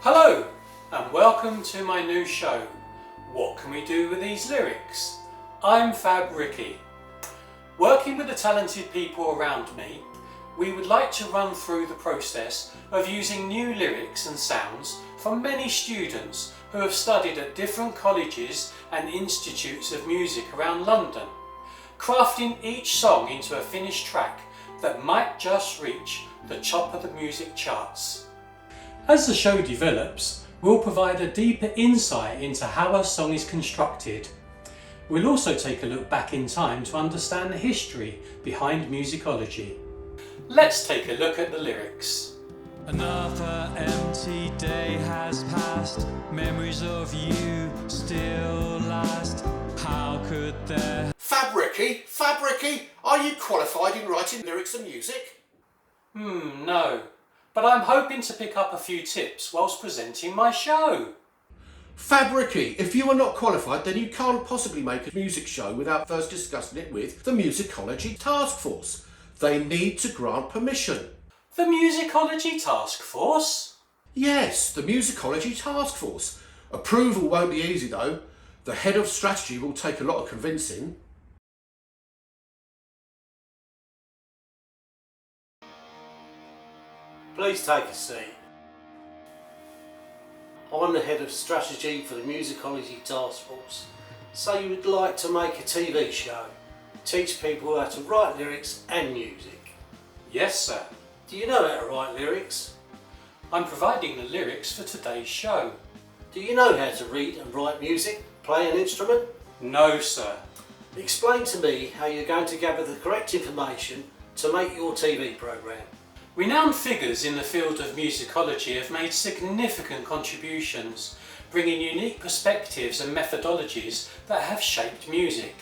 Hello and welcome to my new show, What Can We Do With These Lyrics? I'm Fab Ricky. Working with the talented people around me, we would like to run through the process of using new lyrics and sounds from many students who have studied at different colleges and institutes of music around London, crafting each song into a finished track that might just reach the top of the music charts. As the show develops, we'll provide a deeper insight into how a song is constructed. We'll also take a look back in time to understand the history behind musicology. Let's take a look at the lyrics. Another empty day has passed, memories of you still last. How could there... Fab Ricky, are you qualified in writing lyrics and music? No. But I'm hoping to pick up a few tips whilst presenting my show. Fab Ricky, if you are not qualified, then you can't possibly make a music show without first discussing it with the Musicology Task Force. They need to grant permission. The Musicology Task Force? Yes, the Musicology Task Force. Approval won't be easy though. The head of strategy will take a lot of convincing. Please take a seat. I'm the head of strategy for the Musicology Task Force. So you would like to make a TV show, teach people how to write lyrics and music. Yes, sir. Do you know how to write lyrics? I'm providing the lyrics for today's show. Do you know how to read and write music, play an instrument? No, sir. Explain to me how you're going to gather the correct information to make your TV programme. Renowned figures in the field of musicology have made significant contributions, bringing unique perspectives and methodologies that have shaped music.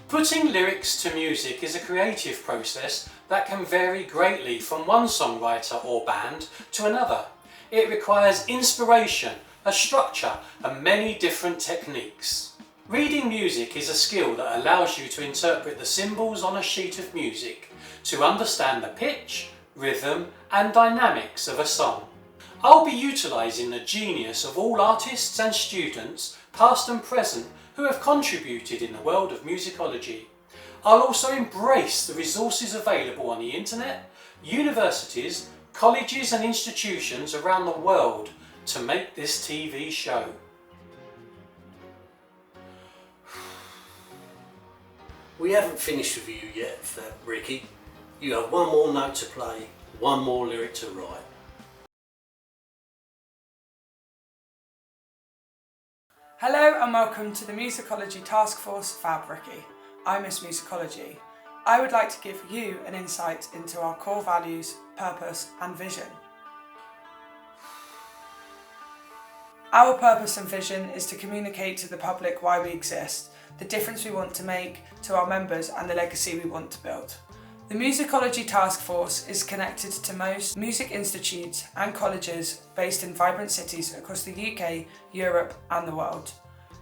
Putting lyrics to music is a creative process that can vary greatly from one songwriter or band to another. It requires inspiration, a structure, and many different techniques. Reading music is a skill that allows you to interpret the symbols on a sheet of music, to understand the pitch, rhythm and dynamics of a song. I'll be utilising the genius of all artists and students, past and present, who have contributed in the world of musicology. I'll also embrace the resources available on the internet, universities, colleges and institutions around the world to make this TV show. We haven't finished with you yet, Fab Ricky. You have one more note to play, one more lyric to write. Hello and welcome to the Musicology Task Force Fab Ricky. I'm Miss Musicology. I would like to give you an insight into our core values, purpose and vision. Our purpose and vision is to communicate to the public why we exist, the difference we want to make to our members and the legacy we want to build. The Musicology Task Force is connected to most music institutes and colleges based in vibrant cities across the UK, Europe and the world.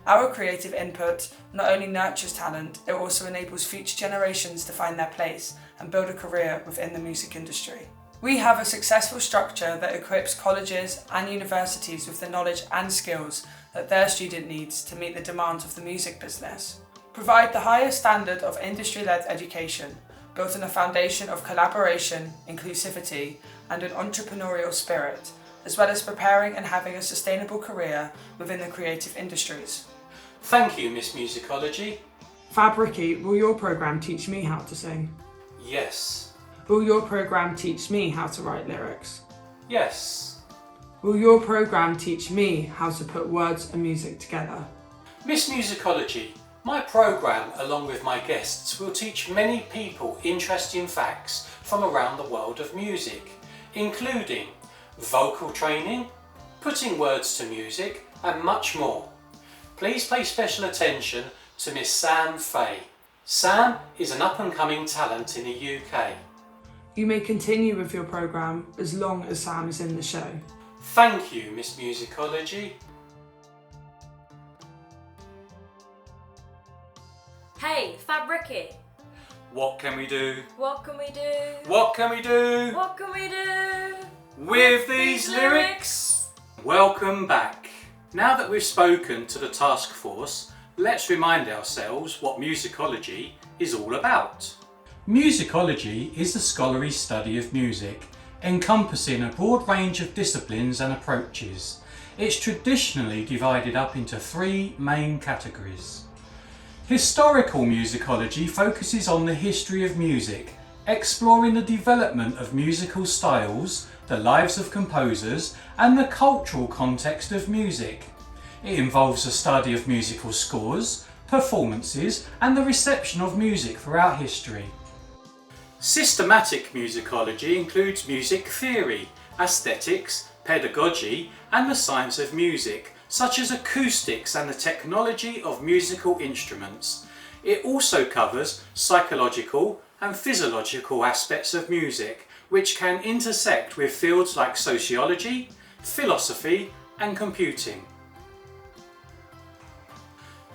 Our creative input not only nurtures talent, it also enables future generations to find their place and build a career within the music industry. We have a successful structure that equips colleges and universities with the knowledge and skills that their student needs to meet the demands of the music business. Provide the highest standard of industry-led education, built on a foundation of collaboration, inclusivity and an entrepreneurial spirit, as well as preparing and having a sustainable career within the creative industries. Thank you, Miss Musicology. Fab Ricky, will your programme teach me how to sing? Yes. Will your programme teach me how to write lyrics? Yes. Will your programme teach me how to put words and music together? Miss Musicology, my programme, along with my guests, will teach many people interesting facts from around the world of music, including vocal training, putting words to music, and much more. Please pay special attention to Miss Faye. Sam is an up-and-coming talent in the UK. You may continue with your programme as long as Sam is in the show. Thank you, Miss Musicology. Hey, Fab Ricky. What can we do? What can we do? What can we do? What can we do? With these lyrics? Welcome back. Now that we've spoken to the task force, let's remind ourselves what musicology is all about. Musicology is the scholarly study of music, encompassing a broad range of disciplines and approaches. It's traditionally divided up into three main categories. Historical musicology focuses on the history of music, exploring the development of musical styles, the lives of composers, and the cultural context of music. It involves the study of musical scores, performances, and the reception of music throughout history. Systematic musicology includes music theory, aesthetics, pedagogy, and the science of music, such as acoustics and the technology of musical instruments. It also covers psychological and physiological aspects of music, which can intersect with fields like sociology, philosophy, and computing.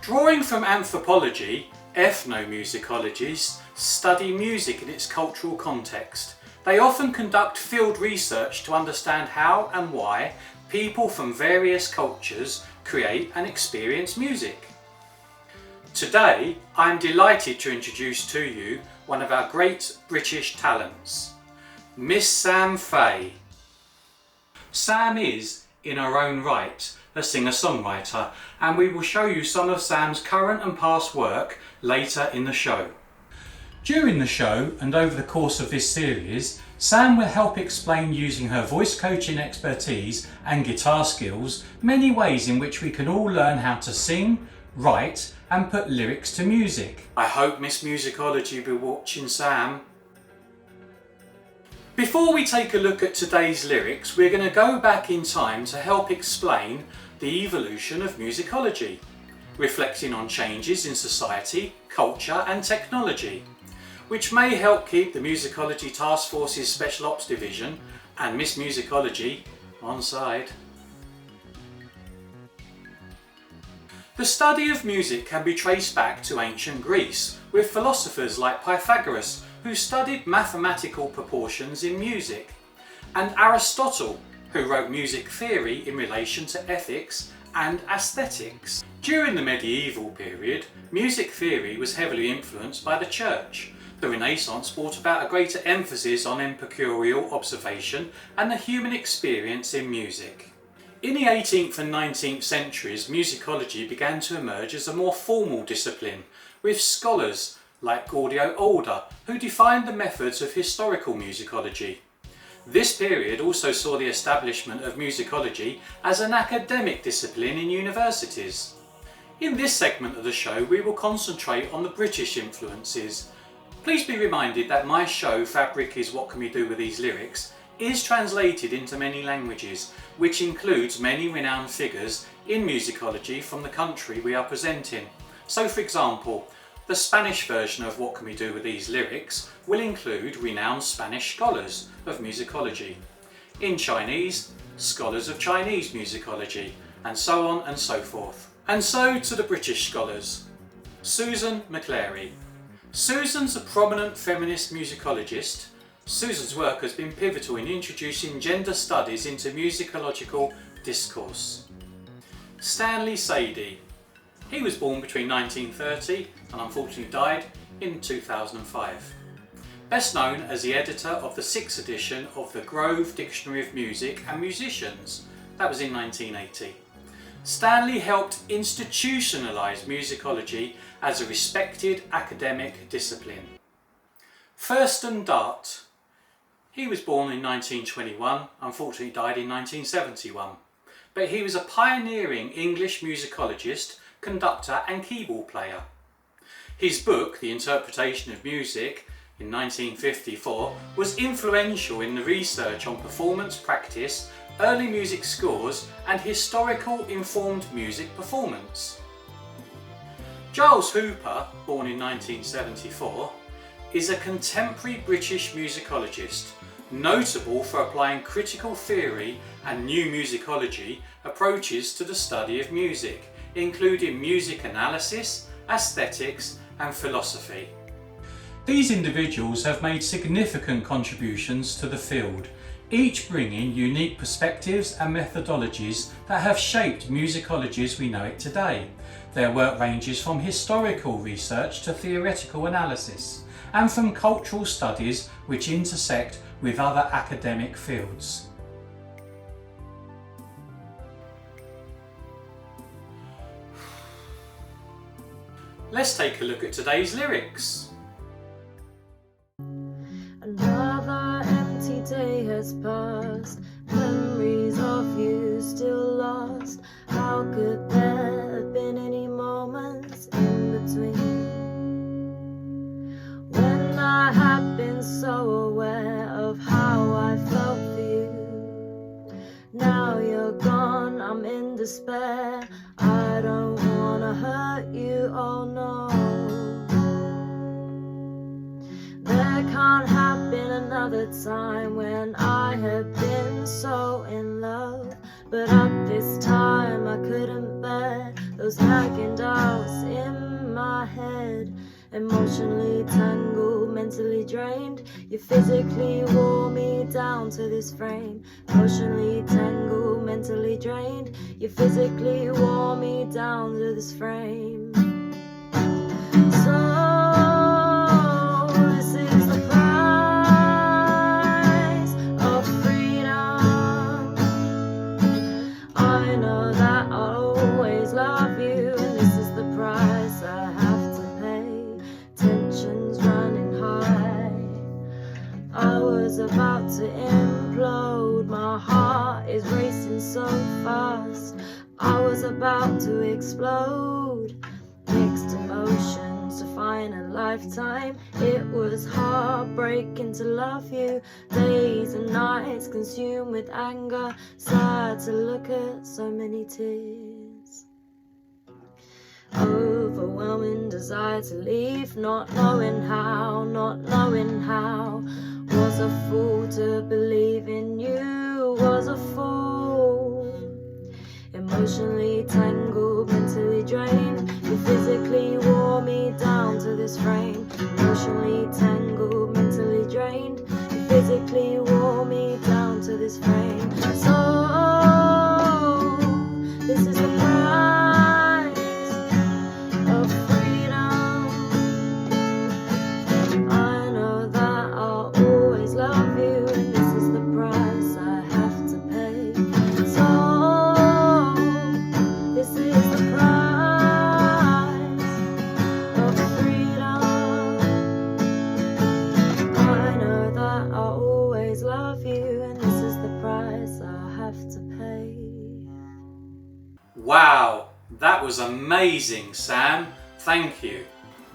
Drawing from anthropology, ethnomusicologists study music in its cultural context. They often conduct field research to understand how and why people from various cultures create and experience music. Today, I am delighted to introduce to you one of our great British talents, Miss Sam Faye. Sam is, in her own right, a singer-songwriter, and we will show you some of Sam's current and past work later in the show. During the show and over the course of this series, Sam will help explain, using her voice coaching expertise and guitar skills, many ways in which we can all learn how to sing, write and put lyrics to music. I hope Miss Musicology will be watching Sam. Before we take a look at today's lyrics, we're going to go back in time to help explain the evolution of musicology, reflecting on changes in society, culture and technology, which may help keep the Musicology Task Force's Special Ops Division and Miss Musicology on side. The study of music can be traced back to ancient Greece, with philosophers like Pythagoras, who studied mathematical proportions in music, and Aristotle, who wrote music theory in relation to ethics and aesthetics. During the medieval period, music theory was heavily influenced by the church. The Renaissance brought about a greater emphasis on empirical observation and the human experience in music. In the 18th and 19th centuries, musicology began to emerge as a more formal discipline, with scholars like Gaudio Older, who defined the methods of historical musicology. This period also saw the establishment of musicology as an academic discipline in universities. In this segment of the show, we will concentrate on the British influences. Please be reminded that my show, Fab Rickys, What Can We Do With These Lyrics, is translated into many languages, which includes many renowned figures in musicology from the country we are presenting. So for example, the Spanish version of What Can We Do With These Lyrics will include renowned Spanish scholars of musicology. In Chinese, scholars of Chinese musicology, and so on and so forth. And so to the British scholars. Susan McClary. Susan's a prominent feminist musicologist. Susan's work has been pivotal in introducing gender studies into musicological discourse. Stanley Sadie. He was born between 1930 and unfortunately died in 2005. Best known as the editor of the 6th edition of the Grove Dictionary of Music and Musicians. That was in 1980. Stanley helped institutionalise musicology as a respected academic discipline. Thurston Dart. He was born in 1921, unfortunately died in 1971. But he was a pioneering English musicologist, conductor and keyboard player. His book, The Interpretation of Music, in 1954, was influential in the research on performance practice, early music scores and historical informed music performance. Giles Hooper, born in 1974, is a contemporary British musicologist, notable for applying critical theory and new musicology approaches to the study of music, including music analysis, aesthetics and philosophy. These individuals have made significant contributions to the field, each bringing unique perspectives and methodologies that have shaped musicology as we know it today. Their work ranges from historical research to theoretical analysis, and from cultural studies which intersect with other academic fields. Let's take a look at today's lyrics. Another empty day has passed, memories of you still lost. How could there have been any moments in between? When I had been so aware of how I felt for you. Now you're gone, I'm in despair. I don't wanna hurt you, oh no. There can't have been another time when I had been so in love. But at this time I couldn't bear those nagging doubts in my head. Emotionally tangled, mentally drained. You physically wore me down to this frame. Emotionally tangled, mentally drained. You physically wore me down to this frame. So this is the price of freedom. I know that I'll always love you, and this is the price I have to pay. Tensions running high. I was about to implode. My heart is racing so fast. I was about to explode. Mixed emotions, define a lifetime. It was heartbreaking to love you. Days and nights consumed with anger. Sad to look at so many tears. Overwhelming desire to leave, not knowing how, not knowing how. Was a fool to believe in you, was a fool. Emotionally tangled, mentally drained. You physically wore me down to this frame. Emotionally tangled, mentally drained. You physically wore me down to this frame. So this is the price of freedom. I know that I'll always love you, and this is the price I have to pay. So this is the price of freedom. I know that I'll always love you, and this is the price I'll have to pay. Wow, that was amazing, Sam. Thank you.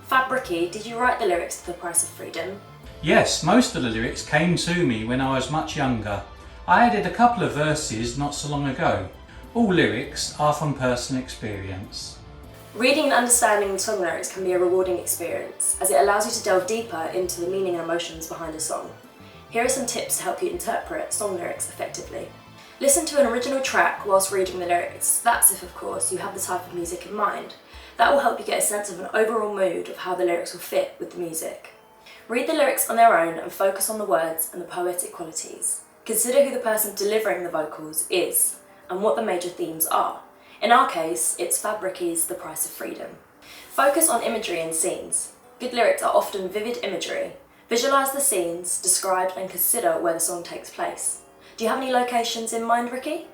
Fab Ricky, did you write the lyrics to The Price of Freedom? Yes, most of the lyrics came to me when I was much younger. I added a couple of verses not so long ago. All lyrics are from personal experience. Reading and understanding the song lyrics can be a rewarding experience, as it allows you to delve deeper into the meaning and emotions behind a song. Here are some tips to help you interpret song lyrics effectively. Listen to an original track whilst reading the lyrics. That's if, of course, you have the type of music in mind. That will help you get a sense of an overall mood of how the lyrics will fit with the music. Read the lyrics on their own and focus on the words and the poetic qualities. Consider who the person delivering the vocals is and what the major themes are. In our case, it's Fab Ricky's The Price of Freedom. Focus on imagery and scenes. Good lyrics are often vivid imagery. Visualise the scenes, describe and consider where the song takes place. Do you have any locations in mind, Ricky?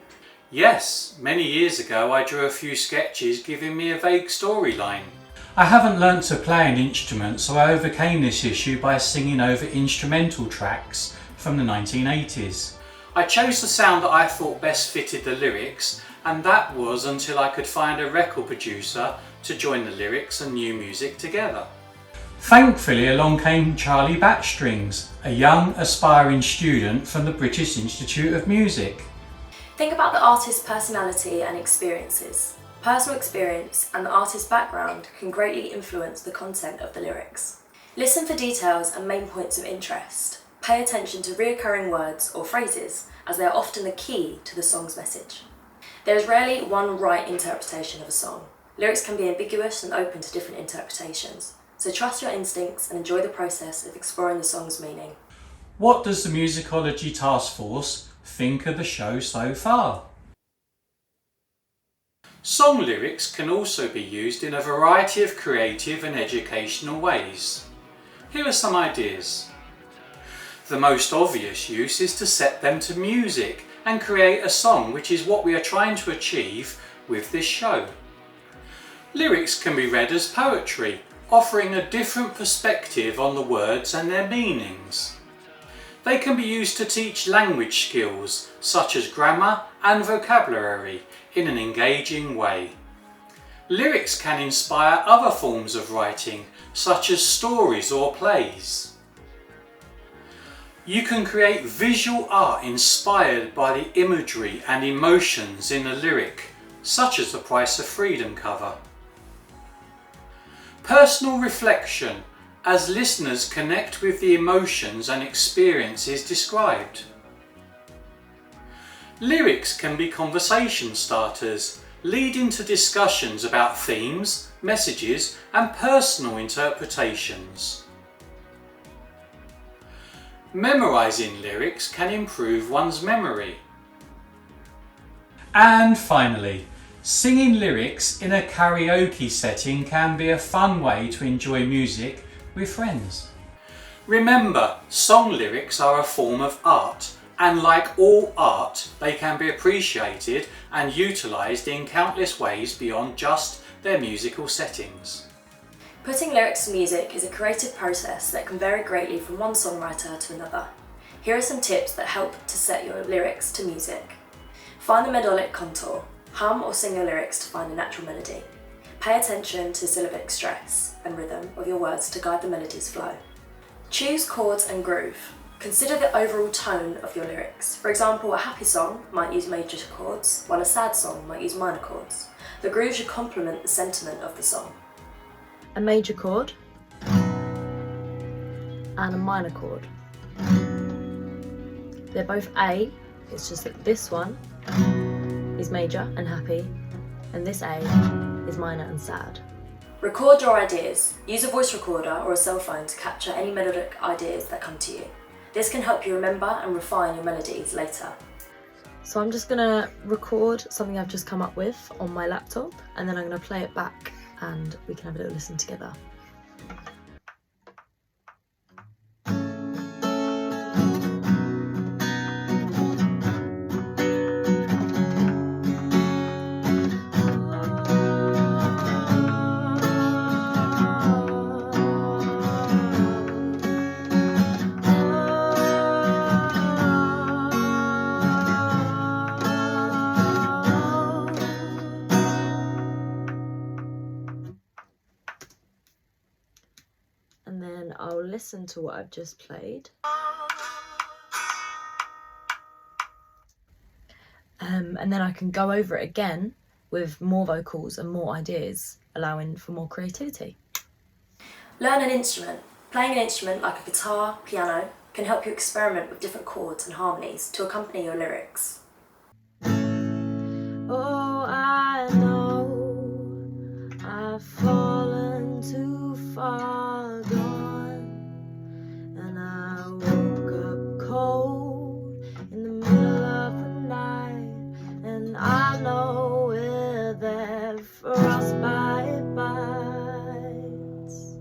Yes, many years ago I drew a few sketches giving me a vague storyline. I haven't learnt to play an instrument, so I overcame this issue by singing over instrumental tracks from the 1980s. I chose the sound that I thought best fitted the lyrics, and that was until I could find a record producer to join the lyrics and new music together. Thankfully, along came Charlie Battstrings, a young aspiring student from the British Institute of Music. Think about the artist's personality and experiences. Personal experience and the artist's background can greatly influence the content of the lyrics. Listen for details and main points of interest. Pay attention to recurring words or phrases, as they are often the key to the song's message. There is rarely one right interpretation of a song. Lyrics can be ambiguous and open to different interpretations, so trust your instincts and enjoy the process of exploring the song's meaning. What does the Musicology Task Force think of the show so far? Song lyrics can also be used in a variety of creative and educational ways. Here are some ideas. The most obvious use is to set them to music and create a song, which is what we are trying to achieve with this show. Lyrics can be read as poetry, offering a different perspective on the words and their meanings. They can be used to teach language skills, such as grammar and vocabulary, in an engaging way. Lyrics can inspire other forms of writing, such as stories or plays. You can create visual art inspired by the imagery and emotions in a lyric, such as the Price of Freedom cover. Personal reflection, as listeners connect with the emotions and experiences described. Lyrics can be conversation starters, leading to discussions about themes, messages, and personal interpretations. Memorizing lyrics can improve one's memory. And finally, singing lyrics in a karaoke setting can be a fun way to enjoy music with friends. Remember, song lyrics are a form of art, and like all art, they can be appreciated and utilised in countless ways beyond just their musical settings. Putting lyrics to music is a creative process that can vary greatly from one songwriter to another. Here are some tips that help to set your lyrics to music. Find the melodic contour. Hum or sing your lyrics to find a natural melody. Pay attention to syllabic stress and rhythm of your words to guide the melody's flow. Choose chords and groove. Consider the overall tone of your lyrics. For example, a happy song might use major chords, while a sad song might use minor chords. The groove should complement the sentiment of the song. A major chord and a minor chord. They're both A, it's just that this one is major and happy, and this A is minor and sad. Record your ideas. Use a voice recorder or a cell phone to capture any melodic ideas that come to you. This can help you remember and refine your melodies later. So I'm just gonna record something I've just come up with on my laptop, and then I'm gonna play it back and we can have a little listen together. And then I'll listen to what I've just played. And then I can go over it again with more vocals and more ideas, allowing for more creativity. Learn an instrument. Playing an instrument like a guitar, piano, can help you experiment with different chords and harmonies to accompany your lyrics. Oh, I know I've fallen too far gone, and I woke up cold in the middle of the night, and I know where that frostbite bites.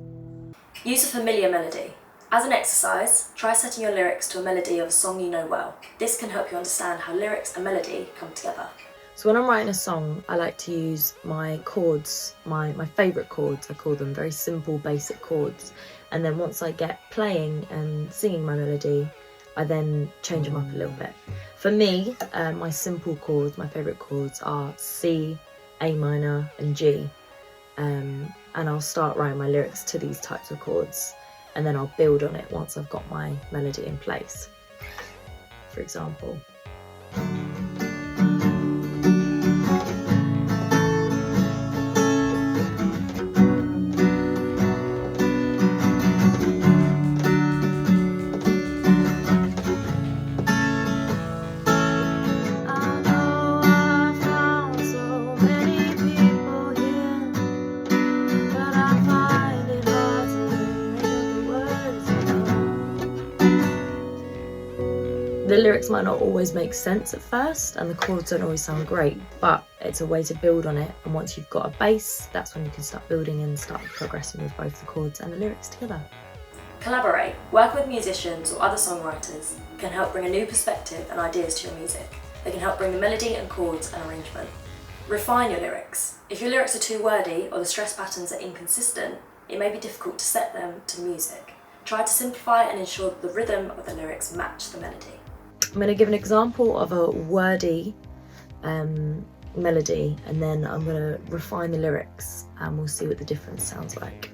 Use a familiar melody. As an exercise, try setting your lyrics to a melody of a song you know well. This can help you understand how lyrics and melody come together. So when I'm writing a song, I like to use my chords, my favourite chords, I call them, very simple, basic chords. And then once I get playing and singing my melody, I then change them up a little bit. For me, my simple chords, my favourite chords are C, A minor and G. And I'll start writing my lyrics to these types of chords, and then I'll build on it once I've got my melody in place. For example. lyrics might not always make sense at first and the chords don't always sound great, but it's a way to build on it, and once you've got a base, that's when you can start building and start progressing with both the chords and the lyrics together. Collaborate. Work with musicians or other songwriters can help bring a new perspective and ideas to your music. They can help bring the melody and chords and arrangement. Refine your lyrics. If your lyrics are too wordy or the stress patterns are inconsistent, it may be difficult to set them to music. Try to simplify and ensure that the rhythm of the lyrics match the melody. I'm going to give an example of a wordy melody, and then I'm going to refine the lyrics and we'll see what the difference sounds like.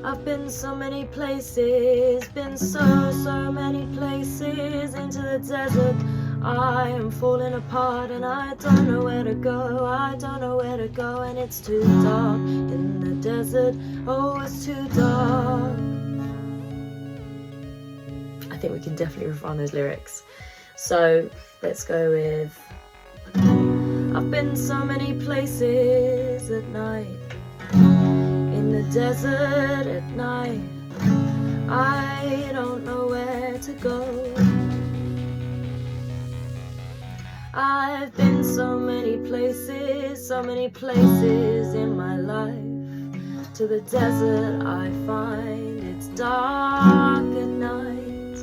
I've been so many places, been so many places, into the desert. I am falling apart and I don't know where to go, I don't know where to go, and it's too dark in the desert, oh it's too dark. I think we can definitely refine those lyrics. So let's go with I've been so many places at night, in the desert at night, I don't know where to go. I've been so many places in my life. To the desert I find it's dark at night.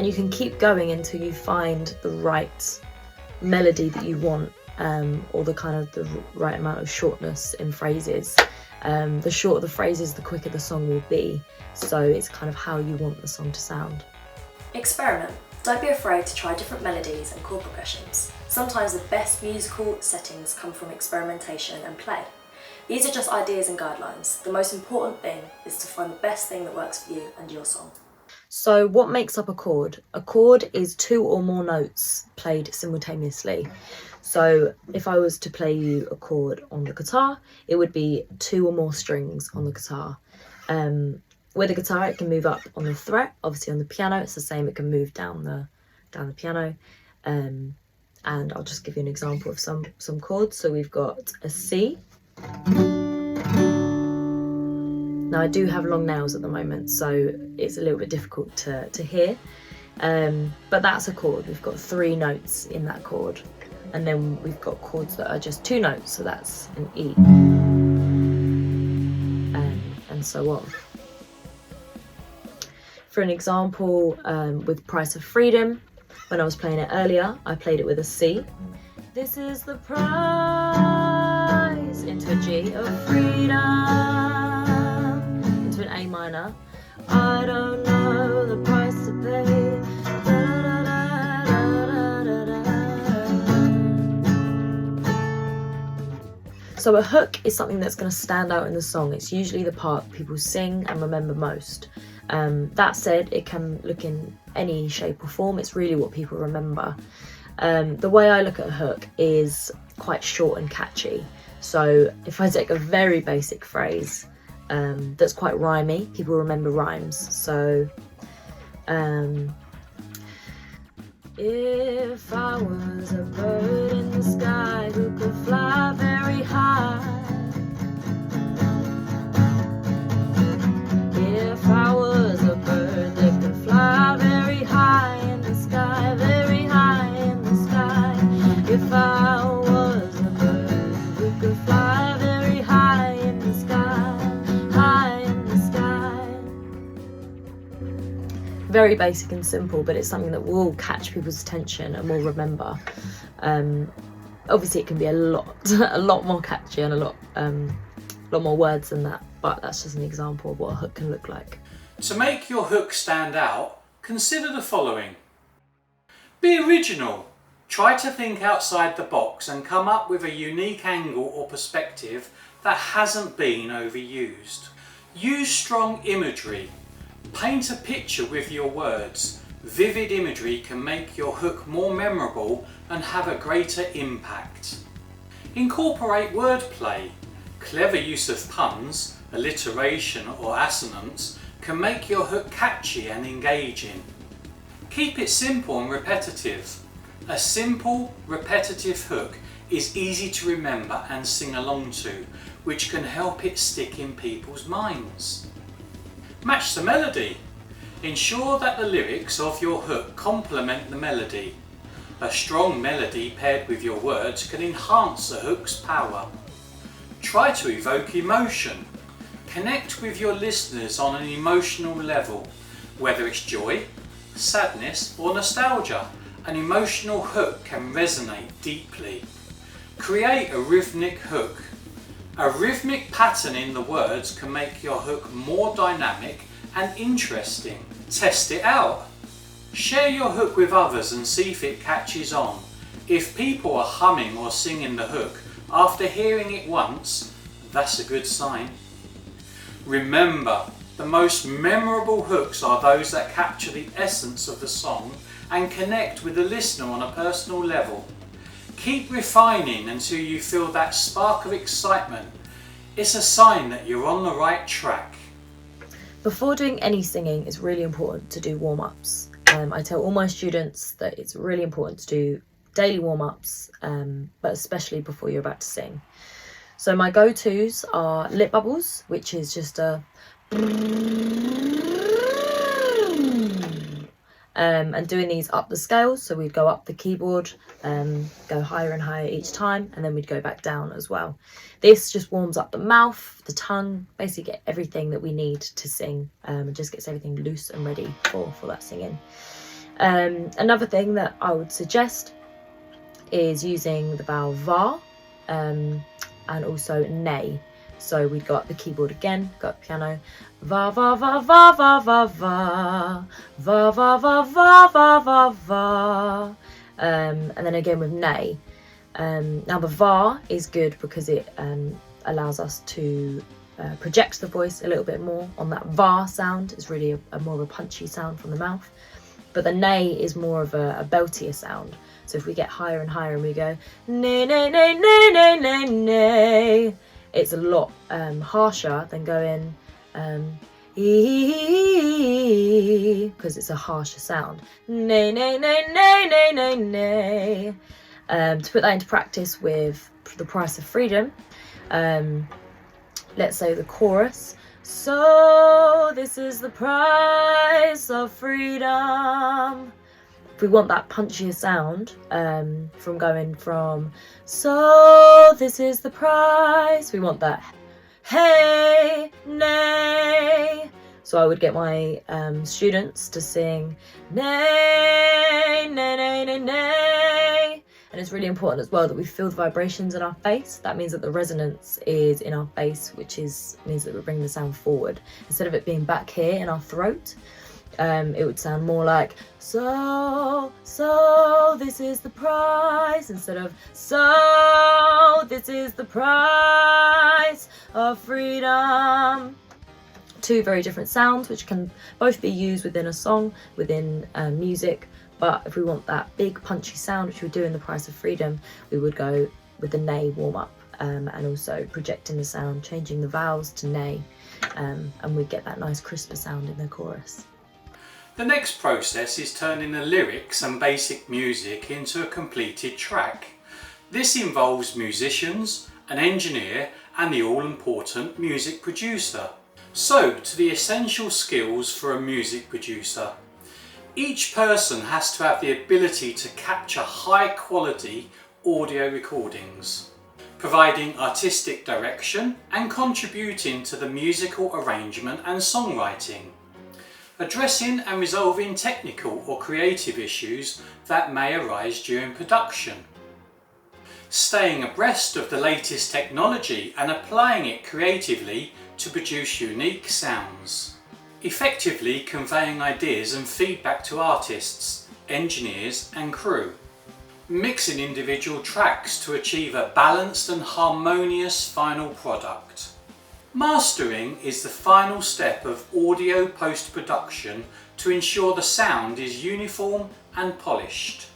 and you can keep going until you find the right melody that you want, or the kind of the right amount of shortness in phrases. The shorter the phrases, the quicker the song will be, so it's kind of how you want the song to sound. Experiment. Don't be afraid to try different melodies and chord progressions. Sometimes the best musical settings come from experimentation and play. These are just ideas and guidelines. The most important thing is to find the best thing that works for you and your song. So what makes up a chord? A chord is 2 or more notes played simultaneously. So if I was to play you a chord on the guitar, it would be 2 or more strings on the guitar. With a guitar, it can move up on the fret. Obviously on the piano, it's the same. It can move down the piano. And I'll just give you an example of some chords. So we've got a C. Now I do have long nails at the moment, so it's a little bit difficult to hear. But that's a chord. We've got 3 notes in that chord. And then we've got chords that are just 2 notes, so that's an E. And so on. For an example, with Price of Freedom, when I was playing it earlier, I played it with a C. This is the price, Into a G, of freedom, into an A minor. I don't know the price to pay. So a hook is something that's going to stand out in the song. It's usually the part people sing and remember most. That said, it can look in any shape or form. It's really what people remember. The way I look at a hook is quite short and catchy. So if I take a very basic phrase that's quite rhymey, people remember rhymes. So if I was a bird in the sky who could fly very high, if I was a bird that could fly very high in the sky, very high in the sky, if I was a bird who could fly very high in the sky, high in the sky. very basic and simple, but it's something that will catch people's attention and will remember. Obviously it can be a lot more catchy and a lot more words than that, but that's just an example of what a hook can look like. To make your hook stand out, consider the following. Be original. Try to think outside the box and come up with a unique angle or perspective that hasn't been overused. Use strong imagery. Paint a picture with your words. Vivid imagery can make your hook more memorable and have a greater impact. Incorporate wordplay. Clever use of puns, alliteration or assonance can make your hook catchy and engaging. Keep it simple and repetitive. A simple, repetitive hook is easy to remember and sing along to, which can help it stick in people's minds. Match the melody. Ensure that the lyrics of your hook complement the melody. A strong melody paired with your words can enhance the hook's power. Try to evoke emotion. Connect with your listeners on an emotional level, whether it's joy, sadness or nostalgia. An emotional hook can resonate deeply. Create a rhythmic hook. A rhythmic pattern in the words can make your hook more dynamic and interesting. Test it out. Share your hook with others and see if it catches on. If people are humming or singing the hook after hearing it once, that's a good sign. Remember, the most memorable hooks are those that capture the essence of the song and connect with the listener on a personal level. Keep refining until you feel that spark of excitement. It's a sign that you're on the right track. Before doing any singing, it's really important to do warm-ups. I tell all my students that it's really important to do daily warm-ups, but especially before you're about to sing. So my go-tos are lip bubbles, which is just a and doing these up the scales, so we'd go up the keyboard, go higher and higher each time, and then we'd go back down as well. This just warms up the mouth, the tongue, basically get everything that we need to sing, and just gets everything loose and ready for that singing. Another thing that I would suggest is using the vowel va, and also nay. So we'd go up the keyboard again, go up piano, va va va va va va va, va va va va va va va, and then again with nay. Now the va is good because it allows us to project the voice a little bit more on that va sound. It's really a more of a punchy sound from the mouth. But the nay is more of a beltier sound. So if we get higher and higher and we go nay nay nay nay nay nay nay, it's a lot harsher than going because it's a harsher sound. Nay nay nay nay nay nay nay. To put that into practice with The Price of Freedom, let's say the chorus. So this is the price of freedom. If we want that punchier sound, from going from so this is the price, we want that hey nay. So I would get my students to sing nay nay nay nay nay. And it's really important as well that we feel the vibrations in our face. That means that the resonance is in our face, which means that we're bringing the sound forward. Instead of it being back here in our throat, it would sound more like so this is the price, instead of so this is the price of freedom. Two very different sounds which can both be used within a song, within music. But if we want that big punchy sound, which we do in The Price of Freedom, we would go with the nay warm up, and also projecting the sound, changing the vowels to nay, and we'd get that nice crisper sound in the chorus. The next process is turning the lyrics and basic music into a completed track. This involves musicians, an engineer, and the all-important music producer. So, to the essential skills for a music producer. Each person has to have the ability to capture high quality audio recordings, providing artistic direction and contributing to the musical arrangement and songwriting, addressing and resolving technical or creative issues that may arise during production, staying abreast of the latest technology and applying it creatively to produce unique sounds, effectively conveying ideas and feedback to artists, engineers and crew, mixing individual tracks to achieve a balanced and harmonious final product. Mastering is the final step of audio post-production to ensure the sound is uniform and polished.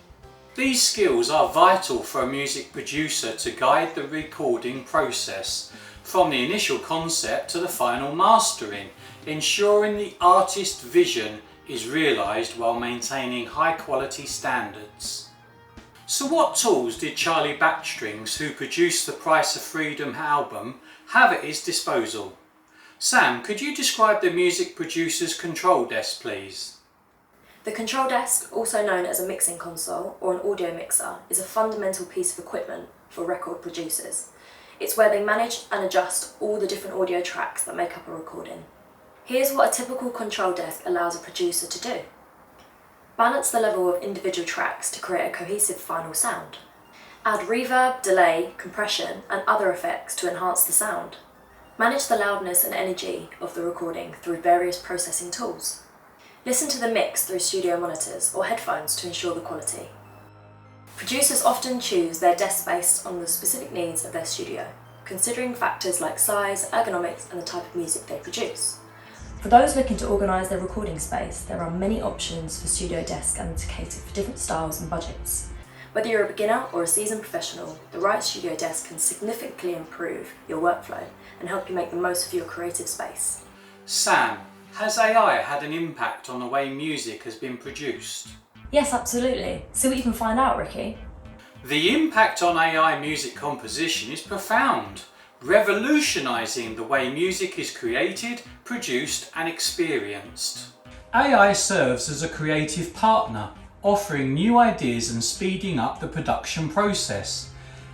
These skills are vital for a music producer to guide the recording process, from the initial concept to the final mastering, ensuring the artist's vision is realised while maintaining high quality standards. So what tools did Charlie Battstrings, who produced the Price of Freedom album, have at his disposal? Sam, could you describe the music producer's control desk, please? The control desk, also known as a mixing console or an audio mixer, is a fundamental piece of equipment for record producers. It's where they manage and adjust all the different audio tracks that make up a recording. Here's what a typical control desk allows a producer to do. Balance the level of individual tracks to create a cohesive final sound. Add reverb, delay, compression, and other effects to enhance the sound. Manage the loudness and energy of the recording through various processing tools. Listen to the mix through studio monitors or headphones to ensure the quality. Producers often choose their desk based on the specific needs of their studio, considering factors like size, ergonomics, and the type of music they produce. For those looking to organise their recording space, there are many options for studio desks and to cater for different styles and budgets. Whether you're a beginner or a seasoned professional, the right studio desk can significantly improve your workflow and help you make the most of your creative space. Sam, has AI had an impact on the way music has been produced? Yes, absolutely. See what you can find out, Ricky. The impact on AI music composition is profound, revolutionising the way music is created, produced and experienced. AI serves as a creative partner, offering new ideas and speeding up the production process.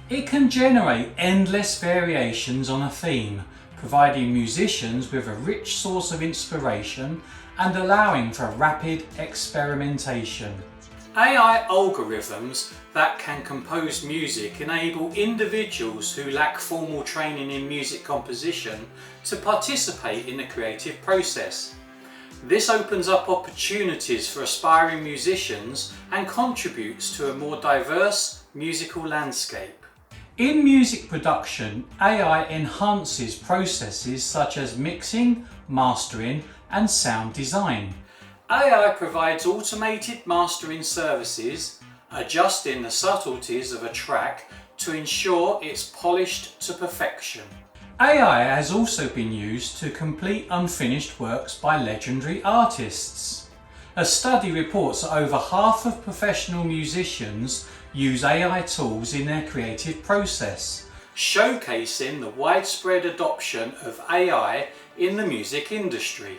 It can generate endless variations on a theme, providing musicians with a rich source of inspiration and allowing for rapid experimentation. AI algorithms that can compose music enable individuals who lack formal training in music composition to participate in the creative process. This opens up opportunities for aspiring musicians and contributes to a more diverse musical landscape. In music production, AI enhances processes such as mixing, mastering, and sound design. AI provides automated mastering services, adjusting the subtleties of a track to ensure it's polished to perfection. AI has also been used to complete unfinished works by legendary artists. A study reports that over half of professional musicians use AI tools in their creative process, showcasing the widespread adoption of AI in the music industry.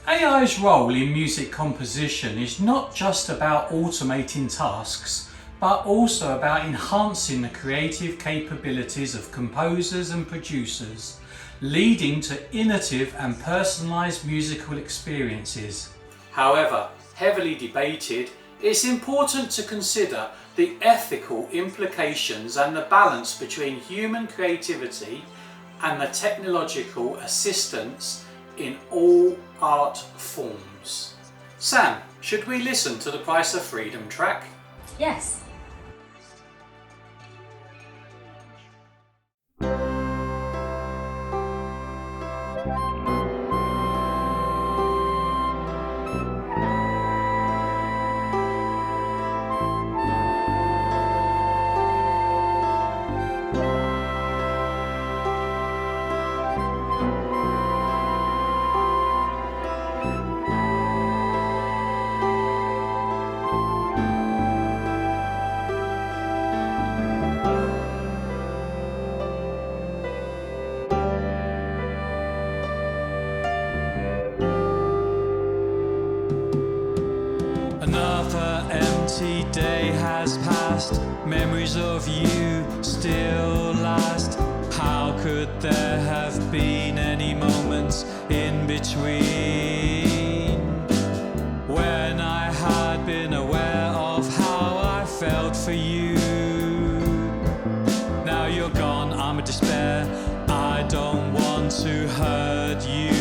AI's role in music composition is not just about automating tasks, but also about enhancing the creative capabilities of composers and producers, leading to innovative and personalised musical experiences. However, heavily debated, it's important to consider the ethical implications and the balance between human creativity and the technological assistance in all art forms. Sam, should we listen to the Price of Freedom track? Yes. Another empty day has passed, memories of you still last. How could there have been any moments in between when I had been aware of how I felt for you? Now you're gone, I'm in despair, I don't want to hurt you.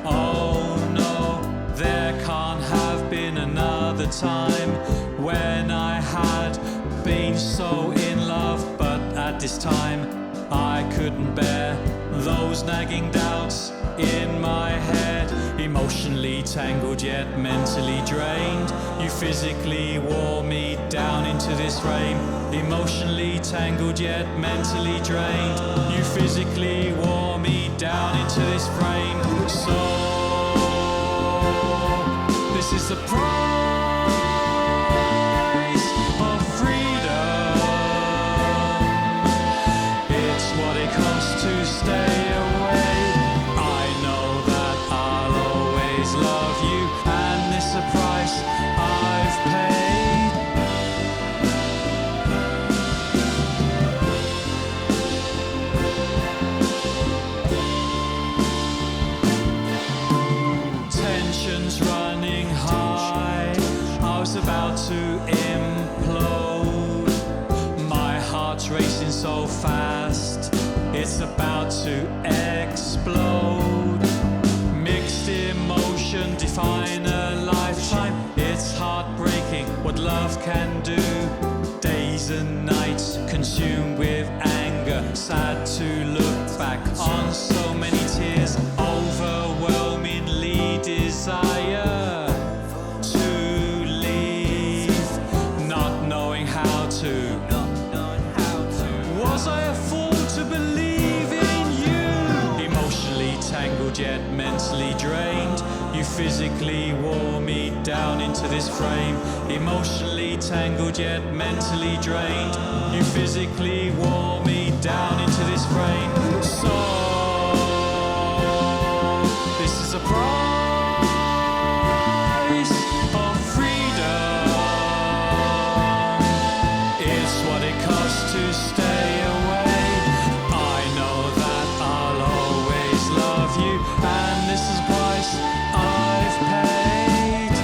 Oh no, there can't have been another time when I had been so in love, but at this time I couldn't bear those nagging doubts in my head. Emotionally tangled yet mentally drained, you physically wore me down into this frame. Emotionally tangled yet mentally drained, you physically wore me down into this frame. So this is the price of freedom. It's what it costs to stay away. I rising so fast, it's about to explode. Mixed emotion, define a lifetime. It's heartbreaking what love can do. Days and nights consumed with anger, sad to look back on so many tears. Overwhelmingly desire to leave, not knowing how to. Was I a fool to believe in you? Emotionally tangled yet mentally drained. You physically wore me down into this frame. Emotionally tangled yet mentally drained. You physically wore me down into this frame. So this is a price of freedom. It's what it costs to stay away. I know that I'll always love you, and this is a price I've paid.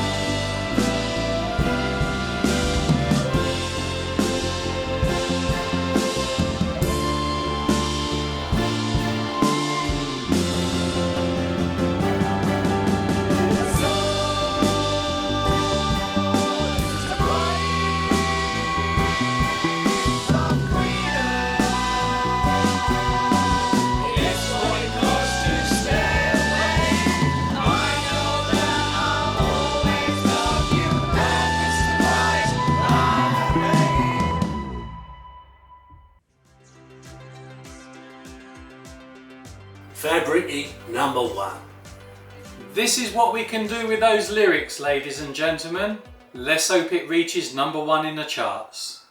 Fab Ricky, #1. This is what we can do with those lyrics, ladies and gentlemen. Let's hope it reaches #1 in the charts.